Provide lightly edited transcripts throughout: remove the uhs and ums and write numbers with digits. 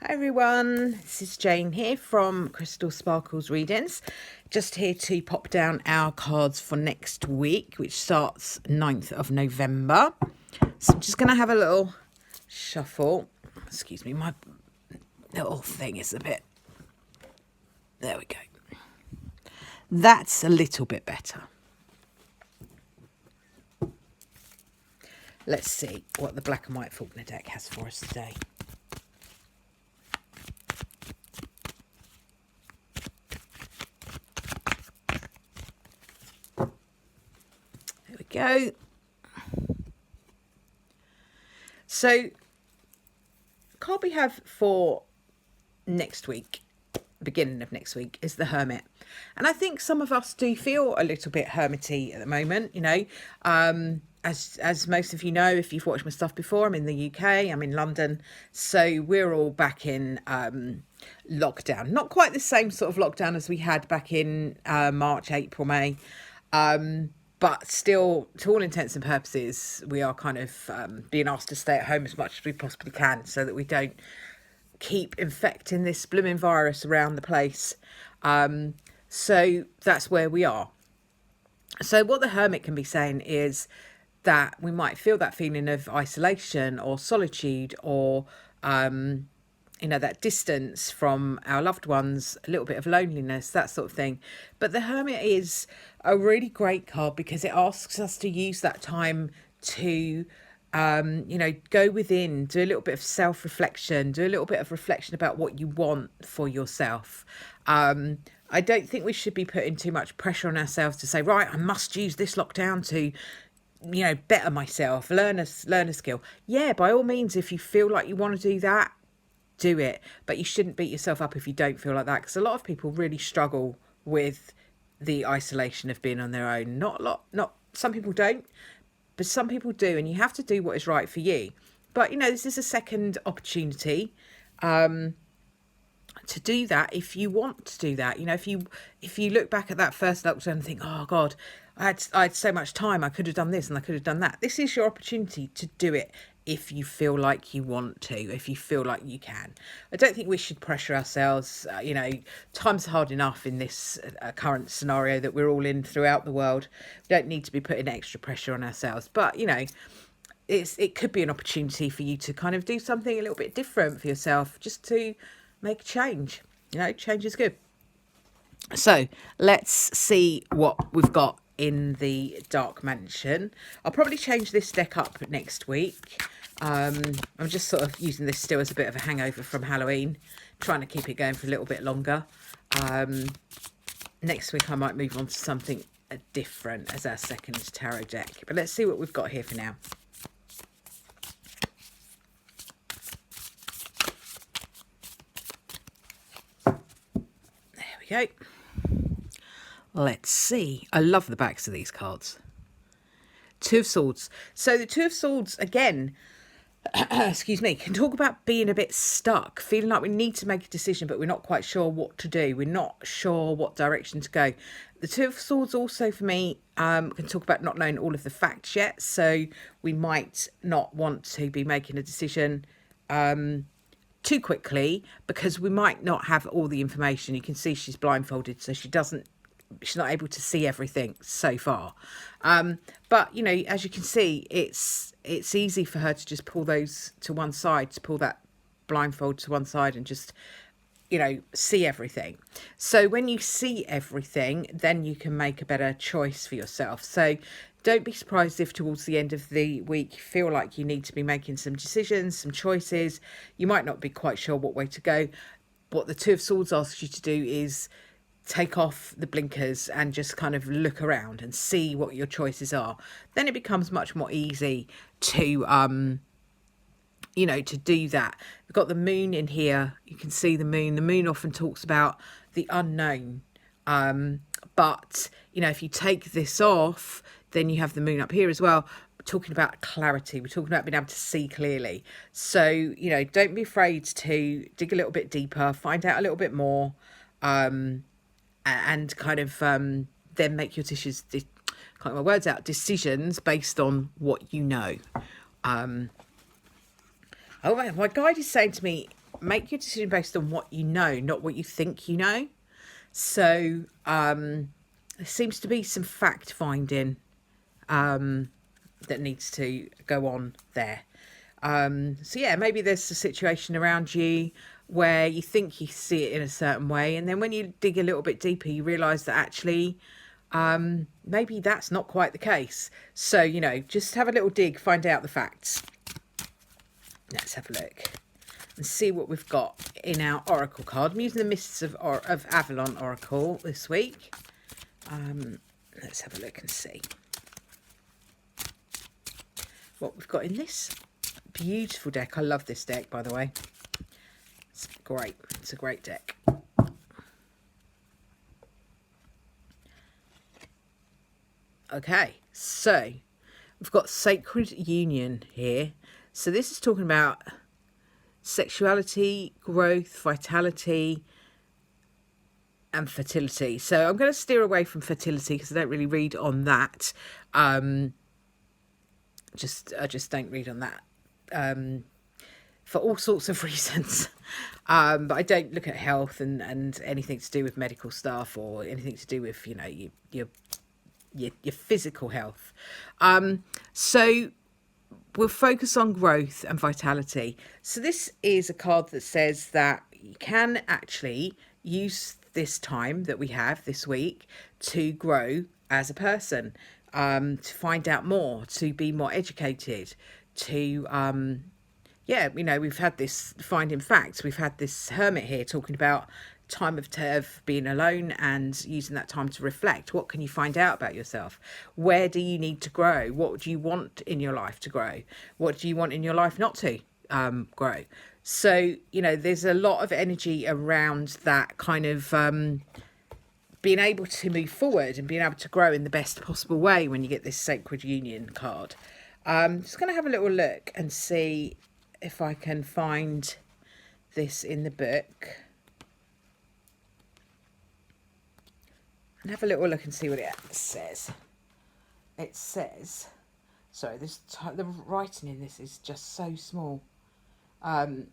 Hi everyone, this is Jane here from Crystal Sparkles Readings. Just here to pop down our cards for next week, which starts 9th of November. So I'm just going to have a little shuffle. Excuse me, my little thing is a bit... There we go. That's a little bit better. Let's see what the Black and White Faulkner deck has for us today. There we go. So, card we have for next week, beginning of next week, is the Hermit. And I think some of us do feel a little bit hermity at the moment, you know. As most of you know, if you've watched my stuff before, I'm in the UK, I'm in London. So we're all back in lockdown. Not quite the same sort of lockdown as we had back in March, April, May. But still, to all intents and purposes, we are kind of being asked to stay at home as much as we possibly can so that we don't keep infecting this blooming virus around the place. So that's where we are. So what the Hermit can be saying is that we might feel that feeling of isolation or solitude or, that distance from our loved ones, a little bit of loneliness, that sort of thing. But the Hermit is a really great card because it asks us to use that time to go within, do a little bit of self-reflection, do a little bit of reflection about what you want for yourself. I don't think we should be putting too much pressure on ourselves to say, right, I must use this lockdown to, better myself, learn a skill. Yeah, by all means, if you feel like you want to do that, do it. But you shouldn't beat yourself up if you don't feel like that, because a lot of people really struggle with the isolation of being on their own. Not some people don't, but some people do, and you have to do what is right for you. But this is a second opportunity to do that if you want to do that. If you look back at that first lockdown and think, oh God, I had so much time, I could have done this and I could have done that. This is your opportunity to do it if you feel like you want to, if you feel like you can. I don't think we should pressure ourselves. Time's hard enough in this current scenario that we're all in throughout the world. We don't need to be putting extra pressure on ourselves. But, it could be an opportunity for you to kind of do something a little bit different for yourself, just to make a change. Change is good. So let's see what we've got in the Dark Mansion. I'll probably change this deck up next week. I'm just sort of using this still as a bit of a hangover from Halloween, trying to keep it going for a little bit longer. Next week I might move on to something different as our second tarot deck. But let's see what we've got here for now. There we go. Let's see. I love the backs of these cards. Two of Swords. So the Two of Swords, again, excuse me, can talk about being a bit stuck, feeling like we need to make a decision, but we're not quite sure what to do. We're not sure what direction to go. The Two of Swords also, for me, can talk about not knowing all of the facts yet. So we might not want to be making a decision too quickly because we might not have all the information. You can see she's blindfolded, so she's not able to see everything so far. But, as you can see, it's easy for her to just pull those to one side, to pull that blindfold to one side and just, see everything. So when you see everything, then you can make a better choice for yourself. So don't be surprised if towards the end of the week you feel like you need to be making some decisions, some choices. You might not be quite sure what way to go. What the Two of Swords asks you to do is take off the blinkers and just kind of look around and see what your choices are. Then it becomes much more easy to to do that. We've got the moon in here. You can see the moon. The moon often talks about the unknown. But if you take this off, then you have the moon up here as well. We're talking about clarity. We're talking about being able to see clearly. So, don't be afraid to dig a little bit deeper, find out a little bit more, and kind of then make your decisions, can't get my words out, decisions based on what you know. Oh, my guide is saying to me, make your decision based on what you know, not what you think you know. So there seems to be some fact finding that needs to go on there. So yeah, maybe there's a situation around you where you think you see it in a certain way, and then when you dig a little bit deeper, you realise that actually maybe that's not quite the case. So, you know, just have a little dig, find out the facts. Let's have a look and see what we've got in our Oracle card. I'm using the Mists of Avalon Oracle this week. Let's have a look and see what we've got in this beautiful deck. I love this deck, by the way. It's great. It's a great deck. Okay, so we've got Sacred Union here. So this is talking about sexuality, growth, vitality, and fertility. So I'm going to steer away from fertility because I don't really read on that. I just don't read on that for all sorts of reasons. But I don't look at health and anything to do with medical stuff or anything to do with, you know, your physical health. So we'll focus on growth and vitality. So this is a card that says that you can actually use this time that we have this week to grow as a person, to find out more, to be more educated, to yeah, you know, we've had this finding facts. We've had this hermit here talking about time of being alone and using that time to reflect. What can you find out about yourself? Where do you need to grow? What do you want in your life to grow? What do you want in your life not to grow? So, you know, there's a lot of energy around that kind of being able to move forward and being able to grow in the best possible way when you get this Sacred Union card. Just going to have a little look and see if I can find this in the book. And have a little look and see what it says. It says, sorry, the writing in this is just so small. It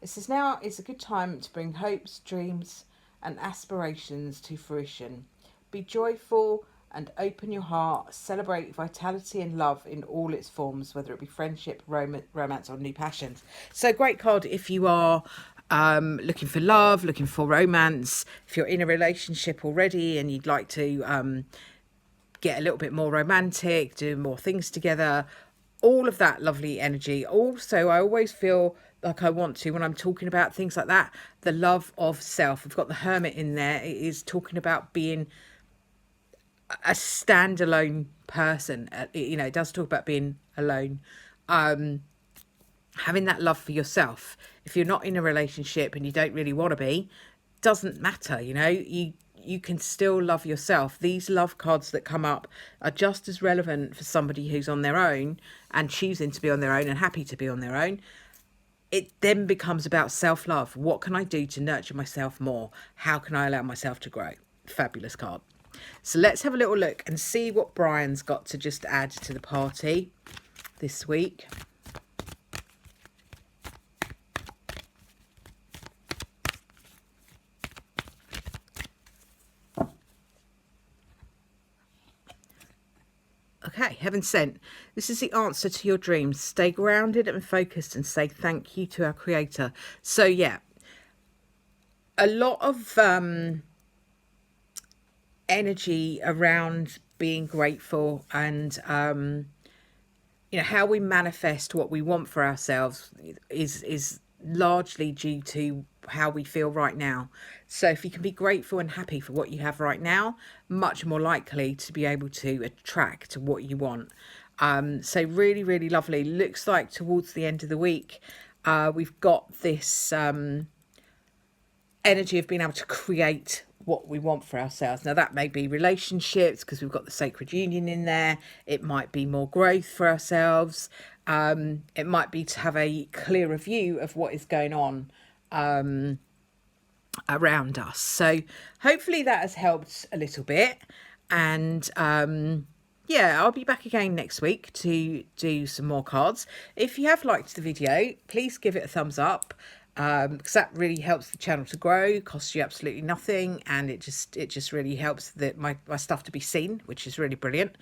says, now is a good time to bring hopes, dreams and aspirations to fruition. Be joyful and open your heart. Celebrate vitality and love in all its forms, whether it be friendship, romance or new passions. So great card if you are looking for love, looking for romance, if you're in a relationship already and you'd like to get a little bit more romantic, do more things together, all of that lovely energy. Also, I always feel like I want to, when I'm talking about things like that, the love of self. We've got the Hermit in there. It is talking about being a standalone person. You know, it does talk about being alone. Having that love for yourself. If you're not in a relationship and you don't really want to be, doesn't matter, you know, you can still love yourself. These love cards that come up are just as relevant for somebody who's on their own and choosing to be on their own and happy to be on their own. It then becomes about self-love. What can I do to nurture myself more? How can I allow myself to grow? Fabulous card. So let's have a little look and see what Brian's got to just add to the party this week. Okay, Heaven Sent. This is the answer to your dreams. Stay grounded and focused and say thank you to our Creator. So yeah, a lot of energy around being grateful and you know, how we manifest what we want for ourselves is largely due to how we feel right now. So if you can be grateful and happy for what you have right now, much more likely to be able to attract what you want. So really, really lovely. Looks like towards the end of the week, we've got this energy of being able to create what we want for ourselves. Now that may be relationships because we've got the Sacred Union in there. It might be more growth for ourselves. It might be to have a clearer view of what is going on around us. So hopefully that has helped a little bit. And yeah, I'll be back again next week to do some more cards. If you have liked the video, please give it a thumbs up. because that really helps the channel to grow, costs you absolutely nothing, and it just really helps my stuff to be seen, which is really brilliant.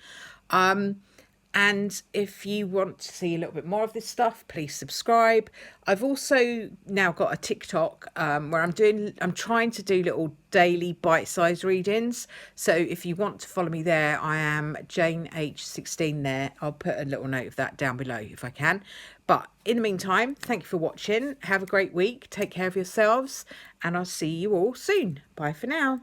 And if you want to see a little bit more of this stuff, please subscribe. I've also now got a TikTok where I'm trying to do little daily bite-sized readings. So if you want to follow me there, I am Jane H16 there. I'll put a little note of that down below if I can. But in the meantime, thank you for watching. Have a great week. Take care of yourselves, and I'll see you all soon. Bye for now.